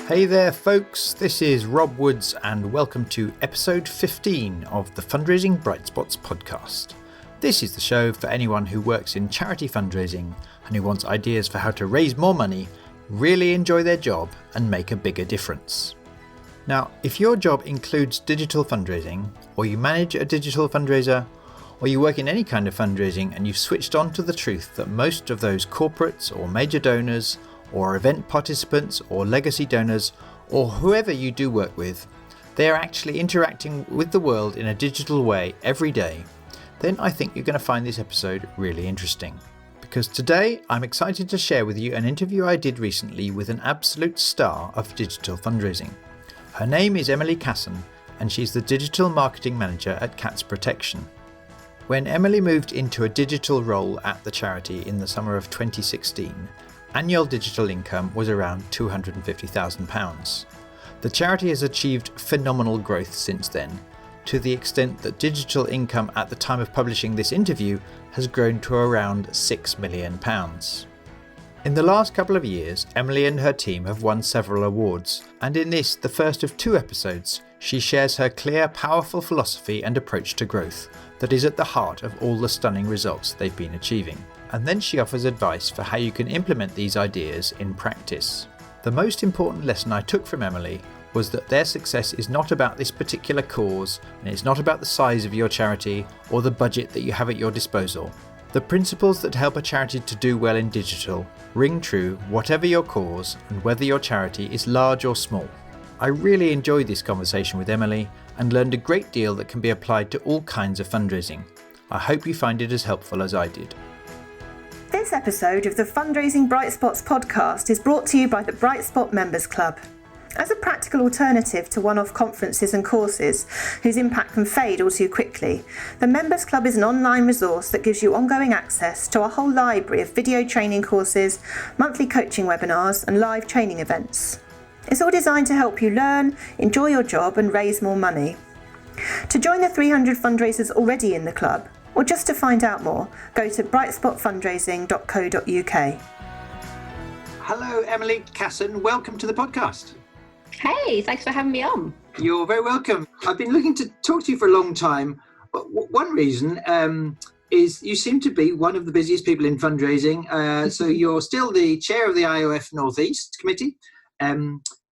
Hey there folks, this is Rob Woods and welcome to episode 15 of the Fundraising Bright Spots podcast. This is the show for anyone who works in charity fundraising and who wants ideas for how to raise more money, really enjoy their job and make a bigger difference. Now, if your job includes digital fundraising, or you manage a digital fundraiser, or you work in any kind of fundraising and you've switched on to the truth that most of those corporates or major donors or event participants or legacy donors or whoever you do work with, they are actually interacting with the world in a digital way every day, then I think you're going to find this episode really interesting. Because today I'm excited to share with you an interview I did recently with an absolute star of digital fundraising. Her name is Emily Casson and she's the Digital Marketing Manager at Cats Protection. When Emily moved into a digital role at the charity in the summer of 2016, annual digital income was around £250,000. The charity has achieved phenomenal growth since then, to the extent that digital income at the time of publishing this interview has grown to around £6 million. In the last couple of years, Emily and her team have won several awards, and in this, the first of 2 episodes, she shares her clear, powerful philosophy and approach to growth that is at the heart of all the stunning results they've been achieving. And then she offers advice for how you can implement these ideas in practice. The most important lesson I took from Emily was that their success is not about this particular cause, and it's not about the size of your charity or the budget that you have at your disposal. The principles that help a charity to do well in digital ring true whatever your cause and whether your charity is large or small. I really enjoyed this conversation with Emily and learned a great deal that can be applied to all kinds of fundraising. I hope you find it as helpful as I did. This episode of the Fundraising Bright Spots podcast is brought to you by the Bright Spot Members Club. As a practical alternative to one-off conferences and courses whose impact can fade all too quickly, the Members Club is an online resource that gives you ongoing access to a whole library of video training courses, monthly coaching webinars and live training events. It's all designed to help you learn, enjoy your job and raise more money. To join the 300 fundraisers already in the club, or just to find out more, go to brightspotfundraising.co.uk. Hello, Emily Casson. Welcome to the podcast. Hey, thanks for having me on. You're very welcome. I've been looking to talk to you for a long time. One reason is you seem to be one of the busiest people in fundraising. So you're still the chair of the IOF Northeast Committee.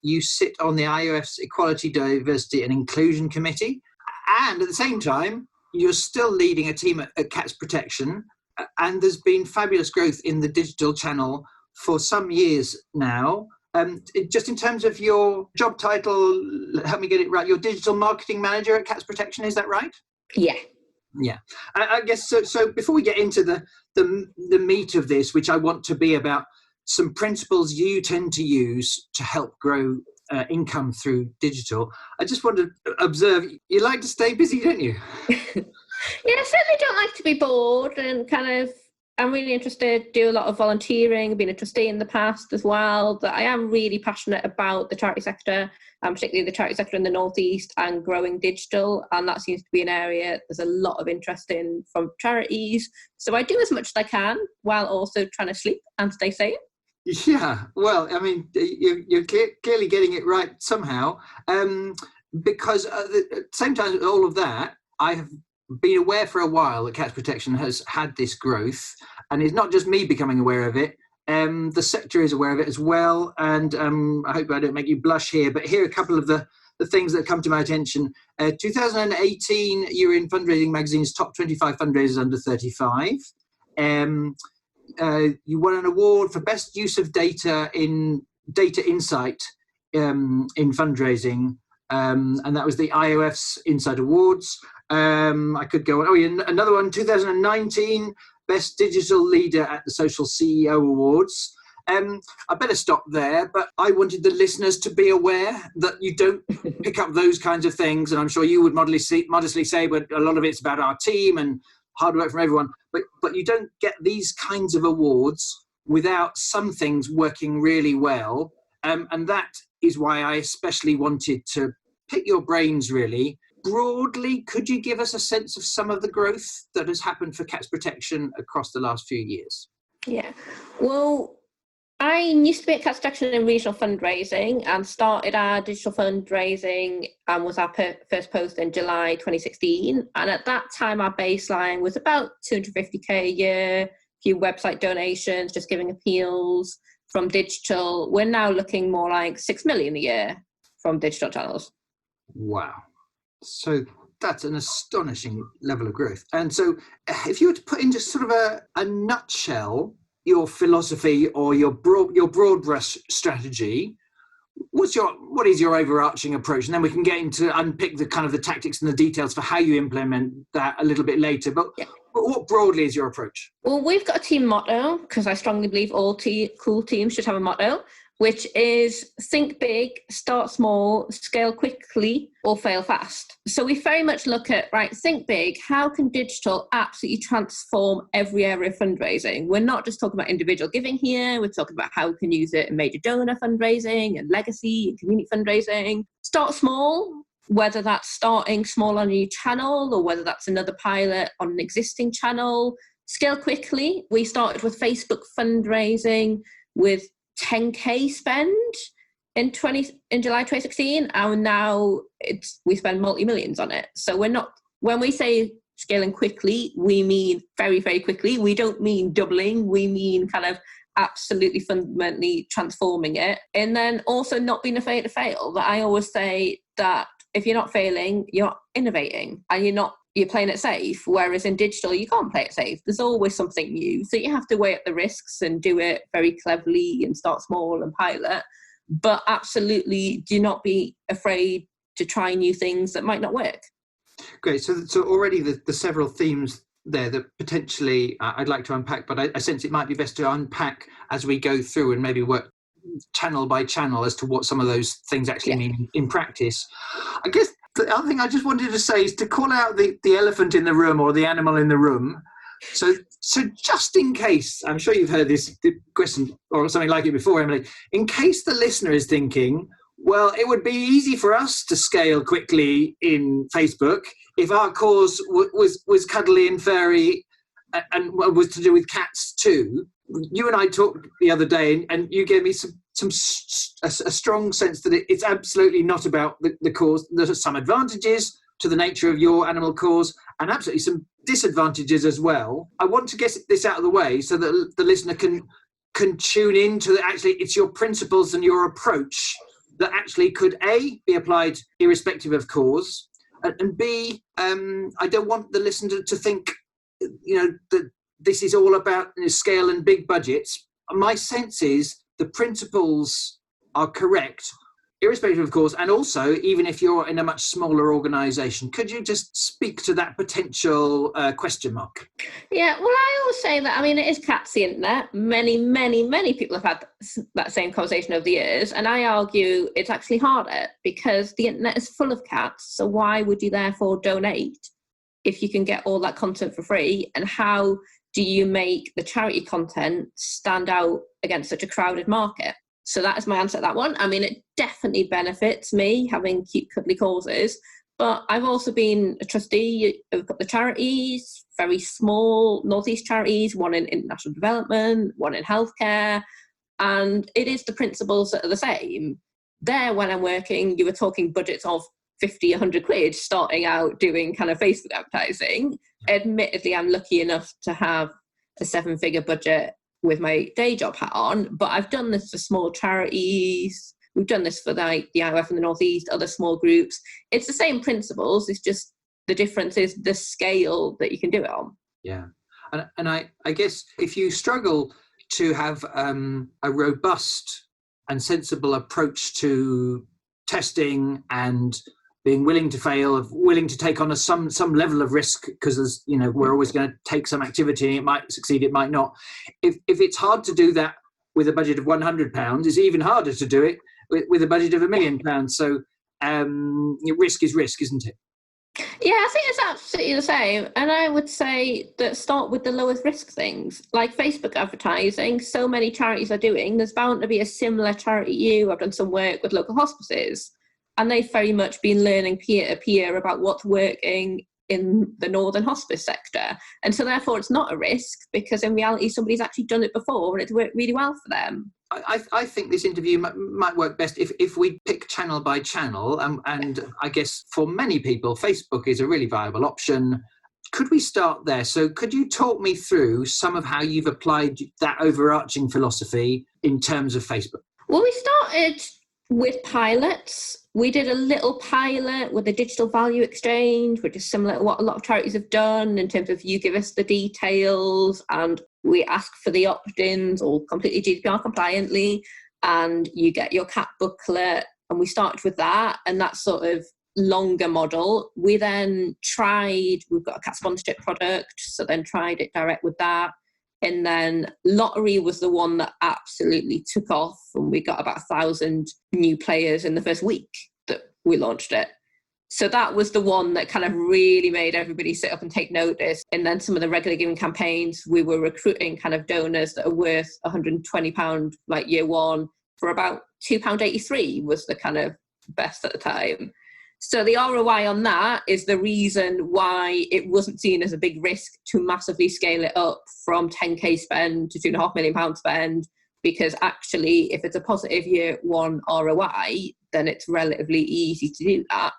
You sit on the IOF's Equality, Diversity and Inclusion Committee. And at the same time, you're still leading a team at Cats Protection, and there's been fabulous growth in the digital channel for some years now. Just in terms of your job title, help me get it right, you're Digital Marketing Manager at Cats Protection, is that right? Yeah. Yeah. I guess so before we get into the meat of this, which I want to be about some principles you tend to use to help grow income through digital, I just want to observe, you like to stay busy, don't you? Yeah, I certainly don't like to be bored, and I'm really interested, do a lot of volunteering, been a trustee in the past as well, that I am really passionate about the charity sector, and particularly the charity sector in the Northeast and growing digital, and that seems to be an area there's a lot of interest in from charities. So I do as much as I can while also trying to sleep and stay sane. Yeah, well, I mean, you're clearly getting it right somehow, because at the same time as all of that, I have been aware for a while that Cats Protection has had this growth, and it's not just me becoming aware of it. The sector is aware of it as well, and I hope I don't make you blush here, but here are a couple of the things that come to my attention. 2018, you were in Fundraising Magazine's top 25 fundraisers under 35. You won an award for best use of data in data insight in fundraising, and that was the IOF's Insight Awards. I could go on. Oh, yeah, another one, 2019, best digital leader at the Social CEO Awards. I better stop there, but I wanted the listeners to be aware that you don't pick up those kinds of things, and I'm sure you would modestly say, but a lot of it's about our team and hard work from everyone, but you don't get these kinds of awards without some things working really well, and that is why I especially wanted to pick your brains really. Broadly, could you give us a sense of some of the growth that has happened for Cats Protection across the last few years? Yeah, well, I used to be at Casson in regional fundraising and started our digital fundraising and was our first post in July 2016. And at that time, our baseline was about 250k a year, a few website donations, just giving appeals from digital. We're now looking more like 6 million a year from digital channels. Wow. So that's an astonishing level of growth. And so if you were to put in just sort of a nutshell, your philosophy or your broad brush strategy, what is your overarching approach? And then we can get into unpick the kind of the tactics and the details for how you implement that a little bit later. But what broadly is your approach? Well, we've got a team motto, because I strongly believe all cool teams should have a motto, which is think big, start small, scale quickly, or fail fast. So we very much look at, right, think big, how can digital absolutely transform every area of fundraising? We're not just talking about individual giving here, we're talking about how we can use it in major donor fundraising and legacy and community fundraising. Start small, whether that's starting small on a new channel or whether that's another pilot on an existing channel. Scale quickly. We started with Facebook fundraising with 10k spend in July 2016, and now we spend multi-millions on it. So we're not, when we say scaling quickly, we mean very, very quickly. We don't mean doubling, we mean kind of absolutely fundamentally transforming it. And then also not being afraid to fail. That I always say that if you're not failing, you're not innovating, and you're playing it safe, whereas in digital, you can't play it safe. There's always something new. So you have to weigh up the risks and do it very cleverly and start small and pilot. But absolutely do not be afraid to try new things that might not work. Great. So already the several themes there that potentially I'd like to unpack, but I sense it might be best to unpack as we go through and maybe work channel by channel as to what some of those things actually mean in practice. I guess the other thing I just wanted to say is to call out the elephant in the room or the animal in the room. So just in case, I'm sure you've heard this question or something like it before, Emily, in case the listener is thinking, well, it would be easy for us to scale quickly in Facebook if our cause was cuddly and furry and was to do with cats too. You and I talked the other day, and you gave me a strong sense that it's absolutely not about the cause. There's some advantages to the nature of your animal cause and absolutely some disadvantages as well. I want to get this out of the way so that the listener can tune into actually it's your principles and your approach that actually could A, be applied irrespective of cause, and B, I don't want the listener to think, that this is all about scale and big budgets. My sense is the principles are correct, irrespective of course, and also even if you're in a much smaller organisation. Could you just speak to that potential question mark? Yeah, well, I always say that, it is cats, the internet. Many, many, many people have had that same conversation over the years, and I argue it's actually harder because the internet is full of cats, so why would you therefore donate if you can get all that content for free? And how do you make the charity content stand out against such a crowded market? So that is my answer to that one. It definitely benefits me having cute, cuddly causes, but I've also been a trustee of a couple of charities, very small Northeast charities, one in international development, one in healthcare, and it is the principles that are the same. There, when I'm working, you were talking budgets of 50, 100 quid starting out doing kind of Facebook advertising. Admittedly, I'm lucky enough to have a 7-figure budget with my day job hat on, but I've done this for small charities. We've done this for the IOF in the Northeast, other small groups. It's the same principles. It's just the difference is the scale that you can do it on. Yeah. And I guess if you struggle to have a robust and sensible approach to testing and being willing to fail, willing to take on some level of risk, because we're always going to take some activity. It might succeed, it might not. If it's hard to do that with a budget of £100, it's even harder to do it with a budget of £1 million. So risk is risk, isn't it? Yeah, I think it's absolutely the same. And I would say that start with the lowest risk things, like Facebook advertising. So many charities are doing. There's bound to be a similar charity. I've done some work with local hospices, and they've very much been learning peer-to-peer about what's working in the northern hospice sector. And so therefore it's not a risk, because in reality somebody's actually done it before and it's worked really well for them. I think this interview might work best if we pick channel by channel. And I guess for many people, Facebook is a really viable option. Could we start there? So could you talk me through some of how you've applied that overarching philosophy in terms of Facebook? Well, we started with pilots. We did a little pilot with a digital value exchange, which is similar to what a lot of charities have done in terms of you give us the details and we ask for the opt-ins all completely GDPR compliantly, and you get your CAP booklet. And we started with that, and that's sort of longer model. We then we've got a CAP sponsorship product, so then tried it direct with that. And then lottery was the one that absolutely took off, and we got about 1,000 new players in the first week that we launched it. So that was the one that kind of really made everybody sit up and take notice. And then some of the regular giving campaigns, we were recruiting kind of donors that are worth £120 like year one for about £2.83 was the kind of best at the time. So the ROI on that is the reason why it wasn't seen as a big risk to massively scale it up from 10k spend to £2.5 million spend, because actually if it's a positive year one ROI, then it's relatively easy to do that.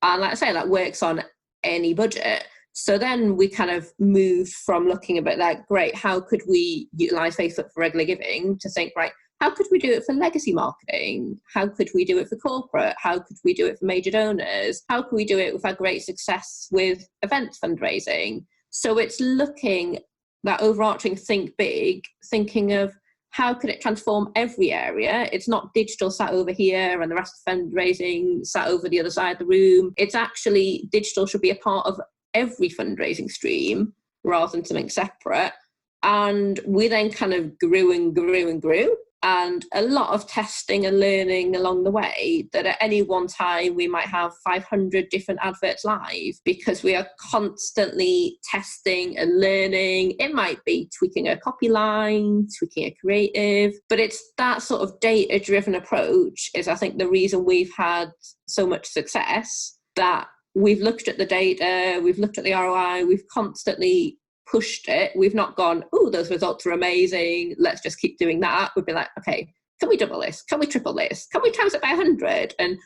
And like I say, that works on any budget. So then we kind of moved from looking a bit like, great, how could we utilize Facebook for regular giving to think, right, how could we do it for legacy marketing? How could we do it for corporate? How could we do it for major donors? How could we do it with our great success with event fundraising? So it's looking that overarching think big, thinking of how could it transform every area? It's not digital sat over here and the rest of fundraising sat over the other side of the room. It's actually digital should be a part of every fundraising stream rather than something separate. And we then kind of grew and grew and grew. And a lot of testing and learning along the way, that at any one time we might have 500 different adverts live, because we are constantly testing and learning. It might be tweaking a copy line, tweaking a creative, but it's that sort of data-driven approach is, I think, the reason we've had so much success, that we've looked at the data, we've looked at the ROI, we've constantly pushed it. We've not gone, oh, those results are amazing, let's just keep doing that. We'd be like, okay, can we double this? Can we triple this? Can we times it by 100? And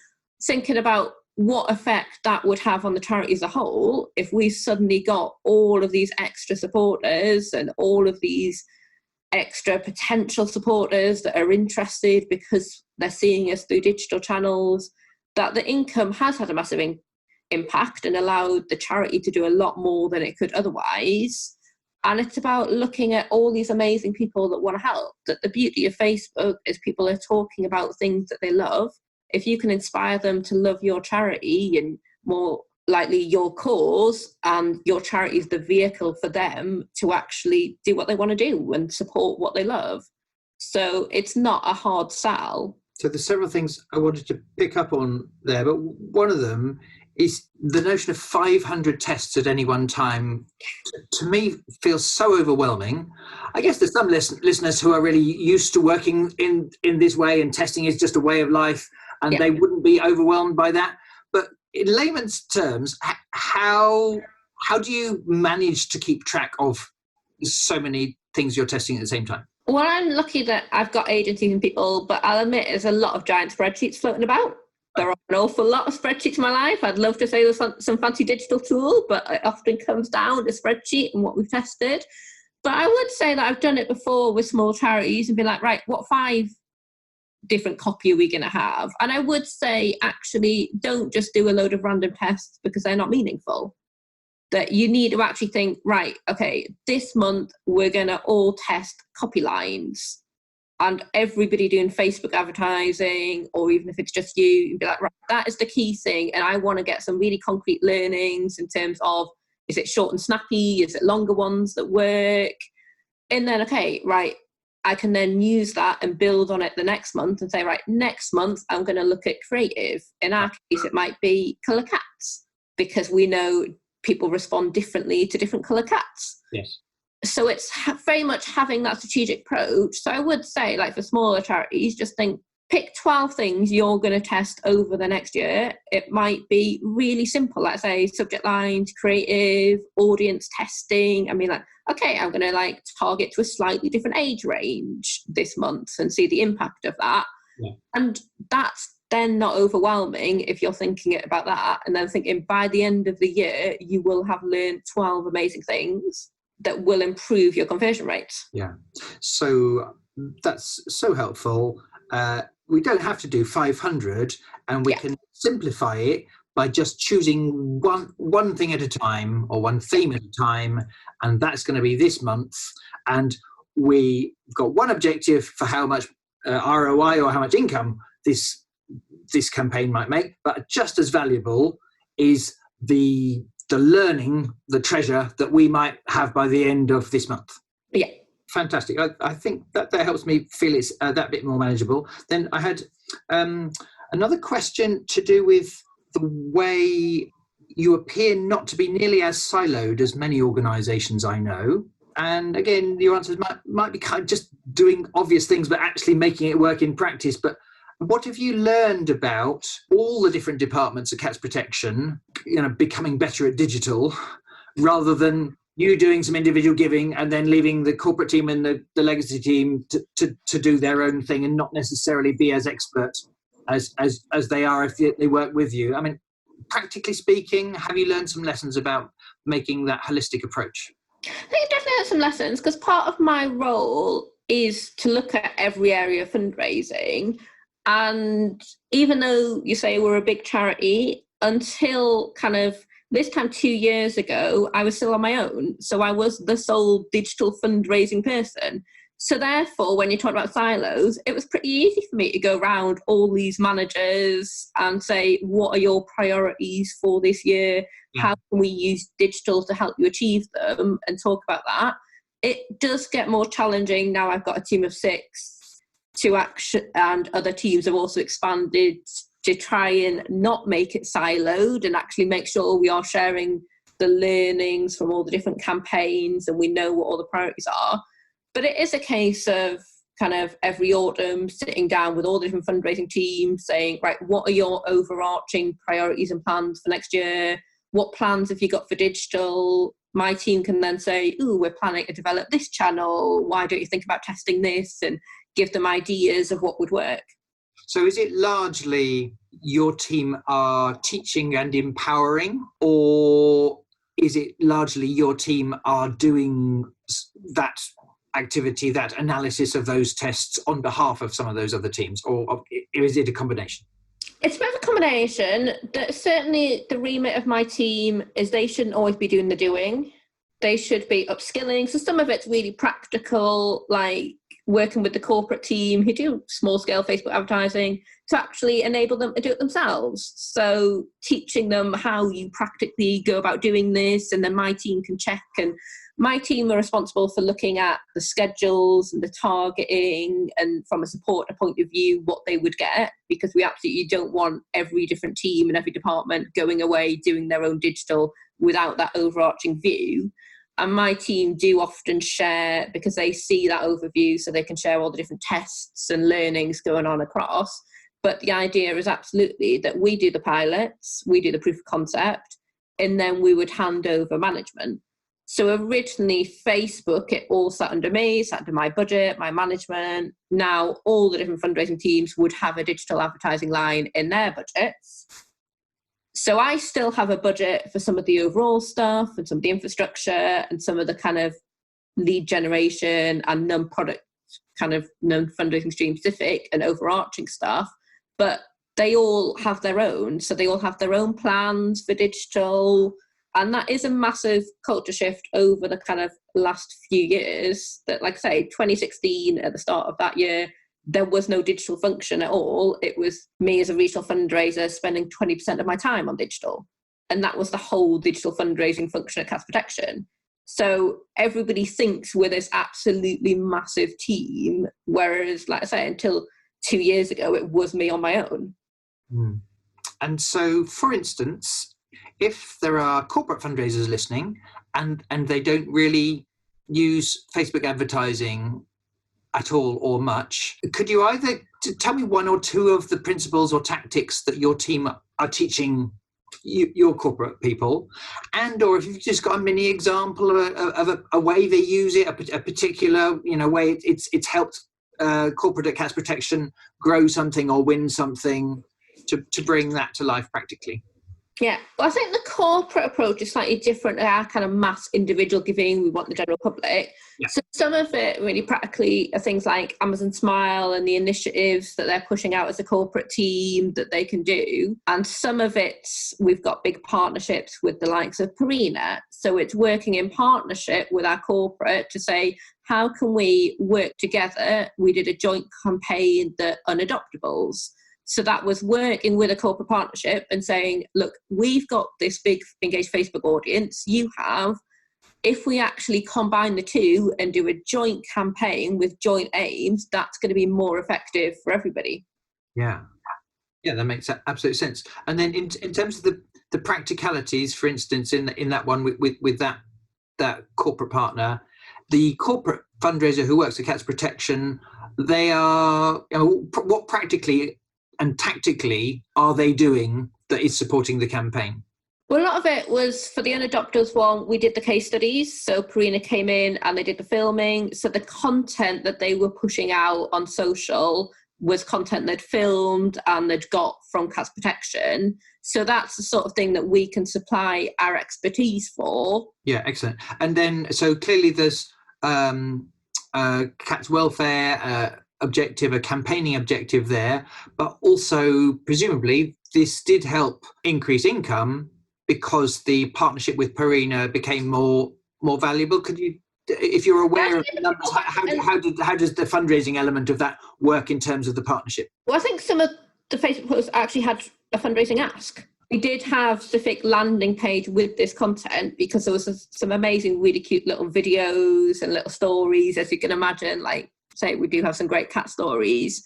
thinking about what effect that would have on the charity as a whole if we suddenly got all of these extra supporters and all of these extra potential supporters that are interested because they're seeing us through digital channels, that the income has had a massive impact and allowed the charity to do a lot more than it could otherwise. And it's about looking at all these amazing people that want to help. That the beauty of Facebook is people are talking about things that they love. If you can inspire them to love your charity and more likely your cause, and your charity is the vehicle for them to actually do what they want to do and support what they love. So it's not a hard sell. So there's several things I wanted to pick up on there, but one of them is the notion of 500 tests at any one time. To me, feels so overwhelming. I guess there's some listeners who are really used to working in this way, and testing is just a way of life, and they wouldn't be overwhelmed by that. But in layman's terms, how do you manage to keep track of so many things you're testing at the same time? Well, I'm lucky that I've got agencies and people, but I'll admit there's a lot of giant spreadsheets floating about. There are an awful lot of spreadsheets in my life. I'd love to say there's some fancy digital tool, but it often comes down to spreadsheet and what we've tested. But I would say that I've done it before with small charities and be like, right, what 5 different copy are we going to have? And I would say, actually, don't just do a load of random tests because they're not meaningful. That you need to actually think, right, okay, this month we're going to all test copy lines. And everybody doing Facebook advertising, or even if it's just you, be like, right, that is the key thing. And I want to get some really concrete learnings in terms of, is it short and snappy? Is it longer ones that work? And then, okay, right, I can then use that and build on it the next month and say, right, next month I'm going to look at creative. In our case, it might be colour cats, because we know people respond differently to different colour cats. Yes. So it's very much having that strategic approach. So I would say, like, for smaller charities, just think pick 12 things you're going to test over the next year. It might be really simple, let's say subject lines, creative, audience testing. I mean, like, okay, I'm going to like target to a slightly different age range this month and see the impact of that. Yeah. And that's then not overwhelming if you're thinking about that and then thinking by the end of the year, you will have learned 12 amazing things that will improve your conversion rates. Yeah. So that's so helpful. We don't have to do 500, and we can simplify it by just choosing one thing at a time, or one theme at a time, and that's going to be this month. And we've got one objective for how much ROI or how much income this campaign might make, but just as valuable is the learning, the treasure that we might have by the end of this month. Yeah. Fantastic. I think that helps me feel it's that bit more manageable. Then I had another question to do with the way you appear not to be nearly as siloed as many organisations I know. And again, your answers might be kind of just doing obvious things, but actually making it work in practice. But what have you learned about all the different departments at Cats Protection, becoming better at digital, rather than you doing some individual giving and then leaving the corporate team and the legacy team to do their own thing and not necessarily be as expert as they are if they work with you? I mean, practically speaking, have you learned some lessons about making that holistic approach? I think definitely have some lessons, because part of my role is to look at every area of fundraising. And even though you say we're a big charity, until kind of this time 2 years ago, I was still on my own. So I was the sole digital fundraising person. So therefore, when you talk about silos, it was pretty easy for me to go around all these managers and say, what are your priorities for this year? Yeah. How can we use digital to help you achieve them, and talk about that? It does get more challenging now. I've got a team of 6 to action, and other teams have also expanded to try and not make it siloed and actually make sure we are sharing the learnings from all the different campaigns and we know what all the priorities are. But it is a case of kind of every autumn sitting down with all the different fundraising teams saying, right, what are your overarching priorities and plans for next year? What plans have you got for digital? My team can then say, ooh, we're planning to develop this channel. Why don't you think about testing this? And give them ideas of what would work. So is it largely your team are teaching and empowering, or is it largely your team are doing that activity, that analysis of those tests on behalf of some of those other teams, or is it a combination? It's a bit of a combination. Certainly the remit of my team is they shouldn't always be doing the doing. They should be upskilling. So some of it's really practical, like working with the corporate team who do small-scale Facebook advertising to actually enable them to do it themselves. So teaching them how you practically go about doing this, and then my team can check. And my team are responsible for looking at the schedules and the targeting, and from a supporter point of view, what they would get, because we absolutely don't want every different team and every department going away doing their own digital without that overarching view. And my team do often share, because they see that overview, so they can share all the different tests and learnings going on across. But the idea is absolutely that we do the pilots, we do the proof of concept, and then we would hand over management. So originally Facebook, it all sat under me, sat under my budget, my management. Now all the different fundraising teams would have a digital advertising line in their budgets. So I still have a budget for some of the overall stuff and some of the infrastructure and some of the kind of lead generation and non-product kind of non-fundraising stream specific and overarching stuff. But they all have their own. So they all have their own plans for digital. And that is a massive culture shift over the kind of last few years. That, like I say, 2016 at the start of that year, there was no digital function at all. It was me as a regional fundraiser spending 20% of my time on digital. And that was the whole digital fundraising function at Cats Protection. So everybody thinks we're this absolutely massive team, whereas, like I say, until 2 years ago, it was me on my own. Mm. And so, for instance, if there are corporate fundraisers listening and they don't really use Facebook advertising at all or much. Could you either tell me one or two of the principles or tactics that your team are teaching your corporate people, and or if you've just got a mini example of a way they use it, a particular way it's helped corporate at Cats Protection grow something or win something, to bring that to life practically. Yeah, well, I think the corporate approach is slightly different to our kind of mass individual giving we want the general public. Yeah. So some of it really practically are things like Amazon Smile and the initiatives that they're pushing out as a corporate team that they can do. And some of it, we've got big partnerships with the likes of Purina. So it's working in partnership with our corporate to say, how can we work together? We did a joint campaign, the Unadoptables. So that was working with a corporate partnership and saying, look, we've got this big engaged Facebook audience, you have. If we actually combine the two and do a joint campaign with joint aims, that's going to be more effective for everybody. Yeah, that makes absolute sense. And then in terms of the practicalities, for instance, in that one with that corporate partner, the corporate fundraiser who works at Cats Protection, they are, what practically and tactically are they doing that is supporting the campaign? Well, a lot of it was for the Unadopters one, we did the case studies. So Purina came in and they did the filming. So the content that they were pushing out on social was content they'd filmed and they'd got from Cats Protection. So that's the sort of thing that we can supply our expertise for. Yeah, excellent. And then, so clearly there's cats welfare objective, a campaigning objective there, but also presumably this did help increase income because the partnership with Purina became more valuable. Could you, if you're aware of the numbers, how does the fundraising element of that work in terms of the partnership? Well, I think some of the Facebook posts actually had a fundraising ask. We did have a specific landing page with this content because there was some amazing, really cute little videos and little stories, as you can imagine, like, say, we do have some great cat stories,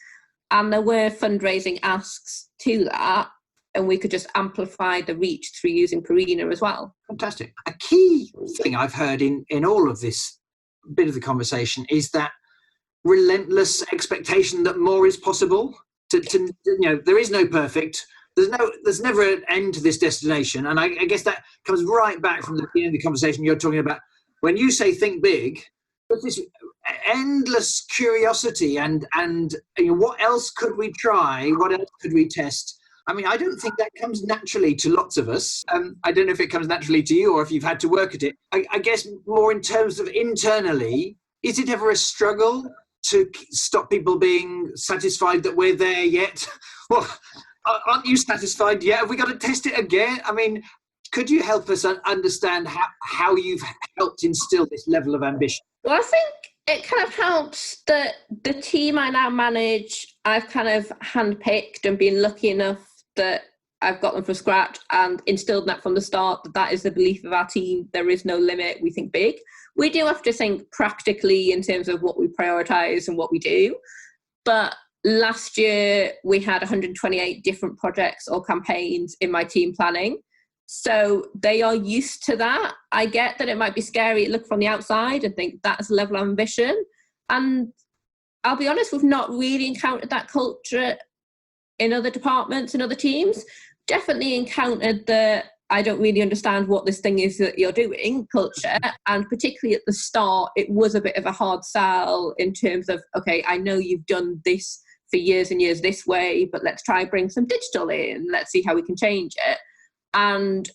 and there were fundraising asks to that, and we could just amplify the reach through using Purina as well. Fantastic. A key thing I've heard in all of this bit of the conversation is that relentless expectation that more is possible. There is no perfect. There's never an end to this destination, and I guess that comes right back from the beginning of the conversation you're talking about. When you say think big, there's this endless curiosity and what else could we try? What else could we test? I mean, I don't think that comes naturally to lots of us. I don't know if it comes naturally to you or if you've had to work at it. I guess more in terms of internally, is it ever a struggle to stop people being satisfied that we're there yet? Well, aren't you satisfied yet? Have we got to test it again? I mean, could you help us understand how you've helped instill this level of ambition? Well, I think it kind of helps that the team I now manage, I've kind of handpicked and been lucky enough that I've got them from scratch and instilled that from the start, that is the belief of our team. There is no limit. We think big. We do have to think practically in terms of what we prioritise and what we do. But last year, we had 128 different projects or campaigns in my team planning. So they are used to that. I get that it might be scary to look from the outside and think that's a level of ambition. And I'll be honest, we've not really encountered that culture in other departments and other teams. Definitely encountered the I don't really understand what this thing is that you're doing culture. And particularly at the start, it was a bit of a hard sell in terms of, okay, I know you've done this for years and years this way, but let's try bring some digital in. Let's see how we can change it. And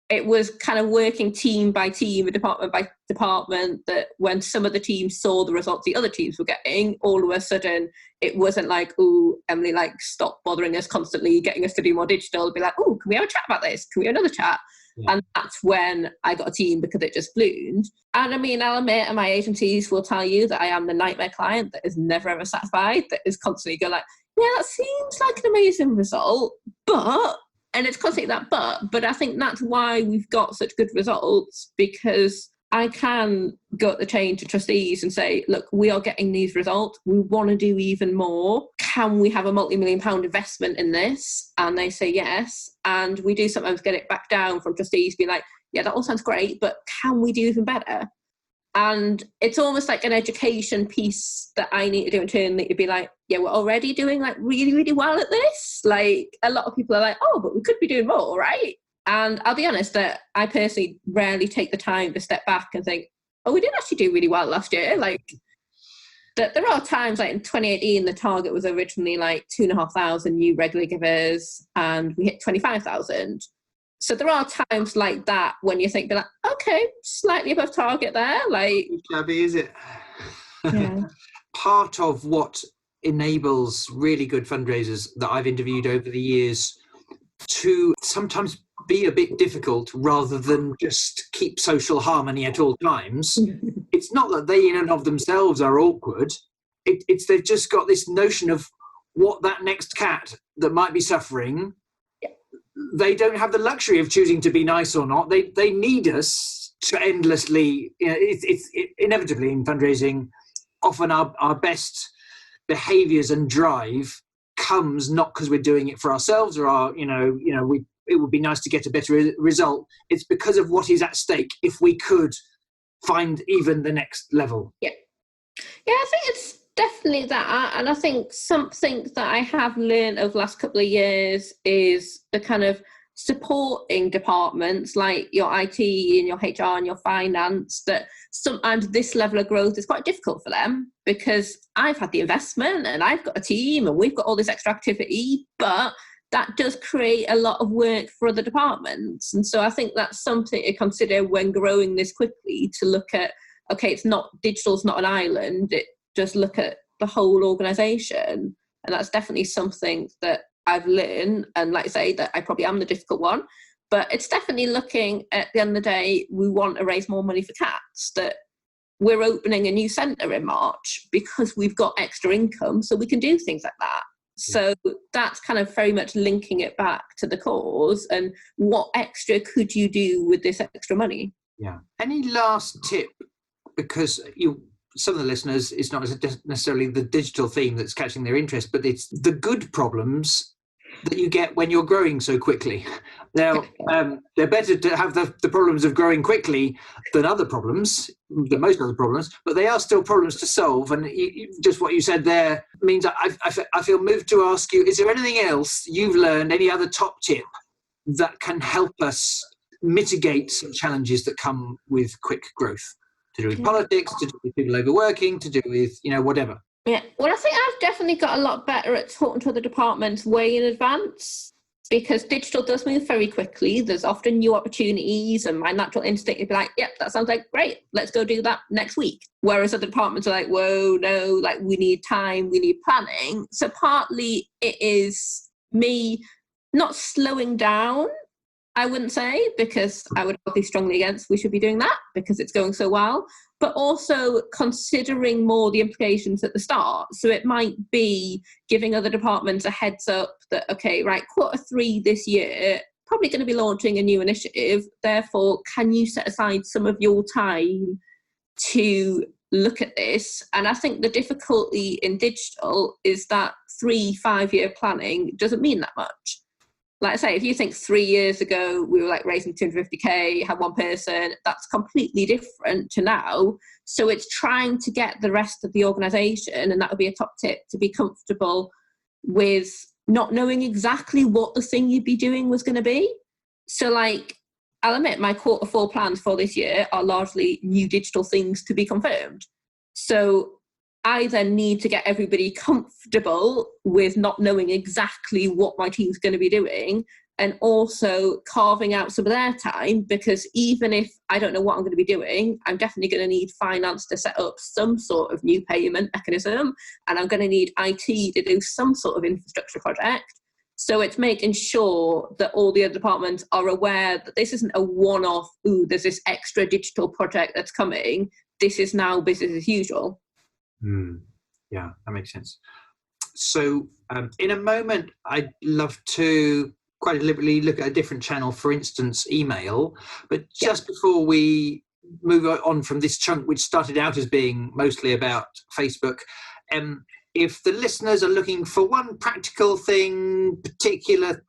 it was kind of working team by team, department by department, that when some of the teams saw the results the other teams were getting, all of a sudden it wasn't like, oh, Emily, like, stop bothering us constantly, getting us to do more digital. It'd be like, oh, can we have a chat about this? Can we have another chat? Yeah. And that's when I got a team, because it just bloomed. And I mean, I'll admit, and my agencies will tell you that I am the nightmare client that is never ever satisfied, that is constantly going like, yeah, that seems like an amazing result, but... And it's constantly that but I think that's why we've got such good results, because I can go at the chain to trustees and say, look, we are getting these results. We want to do even more. Can we have a multi-million-pound investment in this? And they say yes. And we do sometimes get it back down from trustees being like, yeah, that all sounds great, but can we do even better? And it's almost like an education piece that I need to do internally to be like, yeah, we're already doing like really, really well at this. Like a lot of people are like, oh, but we could be doing more, right? And I'll be honest that I personally rarely take the time to step back and think, oh, we did actually do really well last year. Like that there are times like in 2018, the target was originally like 2,500 new regular givers and we hit 25,000. So there are times like that when you think, like, okay, slightly above target there. Like, shabby, is it? Yeah. Part of what enables really good fundraisers that I've interviewed over the years to sometimes be a bit difficult rather than just keep social harmony at all times. It's not that they in and of themselves are awkward. It's they've just got this notion of what that next cat that might be suffering. They don't have the luxury of choosing to be nice or not. They need us to endlessly. You know, it's inevitably in fundraising. Often our best behaviours and drive comes not because we're doing it for ourselves or it would be nice to get a better result. It's because of what is at stake. If we could find even the next level. Yeah, I think it's definitely that. And I think something that I have learned over the last couple of years is the kind of supporting departments like your IT and your HR and your finance, that sometimes this level of growth is quite difficult for them because I've had the investment and I've got a team and we've got all this extra activity, but that does create a lot of work for other departments. And so I think that's something to consider when growing this quickly, to look at, okay, digital's not an island, it just look at the whole organisation. And that's definitely something that I've learned. And like I say, that I probably am the difficult one, but it's definitely looking at the end of the day, we want to raise more money for cats, that we're opening a new centre in March because we've got extra income, so we can do things like that. So that's kind of very much linking it back to the cause and what extra could you do with this extra money? Yeah. Any last tip? Because some of the listeners, it's not necessarily the digital theme that's catching their interest, but it's the good problems that you get when you're growing so quickly. Now, they're better to have the problems of growing quickly than most other problems, but they are still problems to solve. And just what you said there means I feel moved to ask you, is there anything else you've learned, any other top tip that can help us mitigate some challenges that come with quick growth? To do with politics, to do with people overworking, to do with, whatever. Yeah, well, I think I've definitely got a lot better at talking to other departments way in advance, because digital does move very quickly. There's often new opportunities, and my natural instinct would be like, yep, that sounds like great, let's go do that next week. Whereas other departments are like, whoa, no, like we need time, we need planning. So partly it is me not slowing down, I wouldn't say, because I would be strongly against we should be doing that because it's going so well, but also considering more the implications at the start. So it might be giving other departments a heads up that, okay, right, Q3 this year, probably going to be launching a new initiative. Therefore, can you set aside some of your time to look at this? And I think the difficulty in digital is that 3-5 year planning doesn't mean that much. Like I say, if you think 3 years ago, we were like raising 250k, had one person, that's completely different to now. So it's trying to get the rest of the organisation, and that would be a top tip, to be comfortable with not knowing exactly what the thing you'd be doing was going to be. So like, I'll admit my Q4 plans for this year are largely new digital things to be confirmed. So I then need to get everybody comfortable with not knowing exactly what my team's going to be doing, and also carving out some of their time, because even if I don't know what I'm going to be doing, I'm definitely going to need finance to set up some sort of new payment mechanism, and I'm going to need IT to do some sort of infrastructure project. So it's making sure that all the other departments are aware that this isn't a one-off, there's this extra digital project that's coming. This is now business as usual. Yeah, that makes sense. So in a moment, I'd love to quite deliberately look at a different channel, for instance, email. But just before we move on from this chunk, which started out as being mostly about Facebook, if the listeners are looking for one practical thing, particular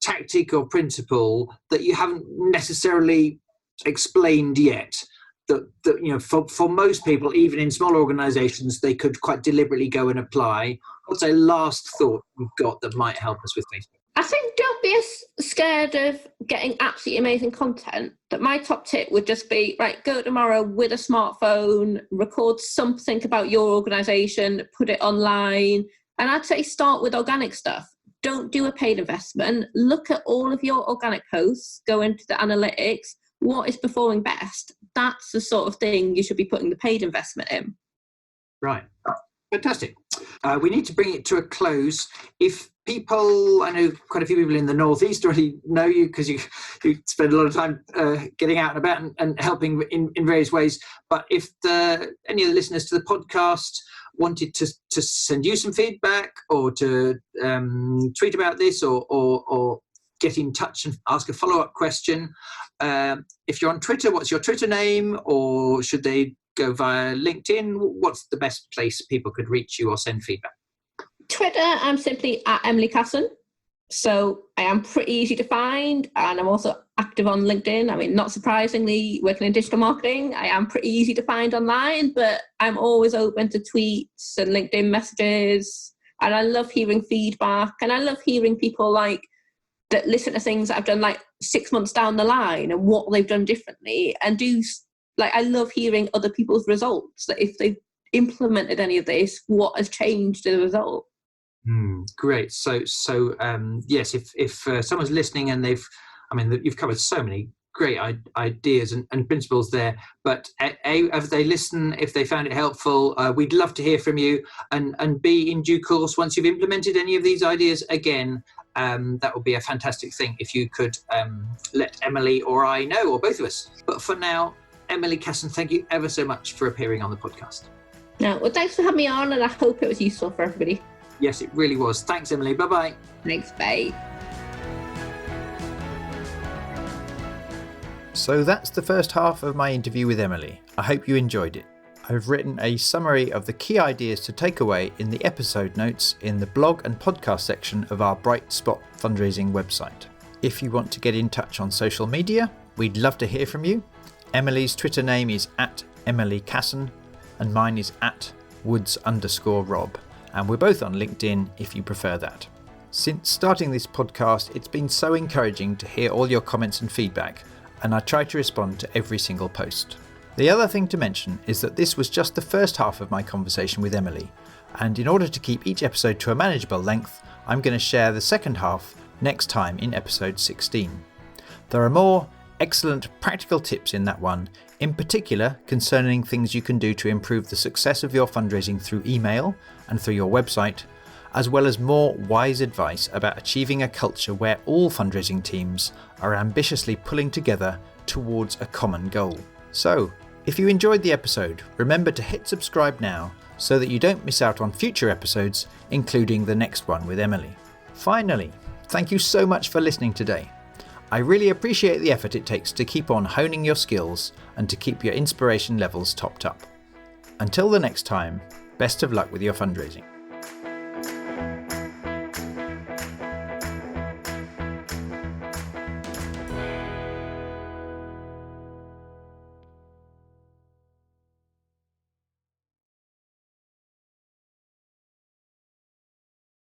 tactic or principle that you haven't necessarily explained yet, for most people, even in small organisations, they could quite deliberately go and apply? What's a last thought you've got that might help us with Facebook? I think don't be scared of getting absolutely amazing content. That my top tip would just be, right, go tomorrow with a smartphone, record something about your organisation, put it online. And I'd say start with organic stuff. Don't do a paid investment. Look at all of your organic posts, go into the analytics. What is performing best? That's the sort of thing you should be putting the paid investment in. Right. Fantastic. We need to bring it to a close. If people, I know quite a few people in the Northeast already know you because you spend a lot of time getting out and about and helping in various ways. But if any of the listeners to the podcast wanted to send you some feedback or to tweet about this or get in touch and ask a follow-up question, if you're on Twitter, what's your Twitter name? Or should they go via LinkedIn? What's the best place people could reach you or send feedback? Twitter, I'm simply at Emily Casson. So I am pretty easy to find, and I'm also active on LinkedIn. I mean, not surprisingly, working in digital marketing, I am pretty easy to find online, but I'm always open to tweets and LinkedIn messages. And I love hearing feedback, and I love hearing people that listen to things that I've done 6 months down the line and what they've done differently, and I love hearing other people's results, that if they've implemented any of this, what has changed as a result. Great. So yes, if someone's listening and you've covered so many great ideas and principles there, but if they listen, if they found it helpful, we'd love to hear from you, and B, in due course, once you've implemented any of these ideas again, that would be a fantastic thing if you could let Emily or I know, or both of us. But for now, Emily Casson, thank you ever so much for appearing on the podcast. No, well, thanks for having me on, and I hope it was useful for everybody. Yes, it really was. Thanks, Emily. Bye-bye. Thanks, bye. So that's the first half of my interview with Emily. I hope you enjoyed it. I've written a summary of the key ideas to take away in the episode notes in the blog and podcast section of our Bright Spot fundraising website. If you want to get in touch on social media, we'd love to hear from you. Emily's Twitter name is @EmilyCasson and mine is @Woods_Rob. And we're both on LinkedIn if you prefer that. Since starting this podcast, it's been so encouraging to hear all your comments and feedback, and I try to respond to every single post. The other thing to mention is that this was just the first half of my conversation with Emily, and in order to keep each episode to a manageable length, I'm going to share the second half next time in episode 16. There are more excellent practical tips in that one, in particular concerning things you can do to improve the success of your fundraising through email and through your website, as well as more wise advice about achieving a culture where all fundraising teams are ambitiously pulling together towards a common goal. So, if you enjoyed the episode, remember to hit subscribe now so that you don't miss out on future episodes, including the next one with Emily. Finally, thank you so much for listening today. I really appreciate the effort it takes to keep on honing your skills and to keep your inspiration levels topped up. Until the next time, best of luck with your fundraising.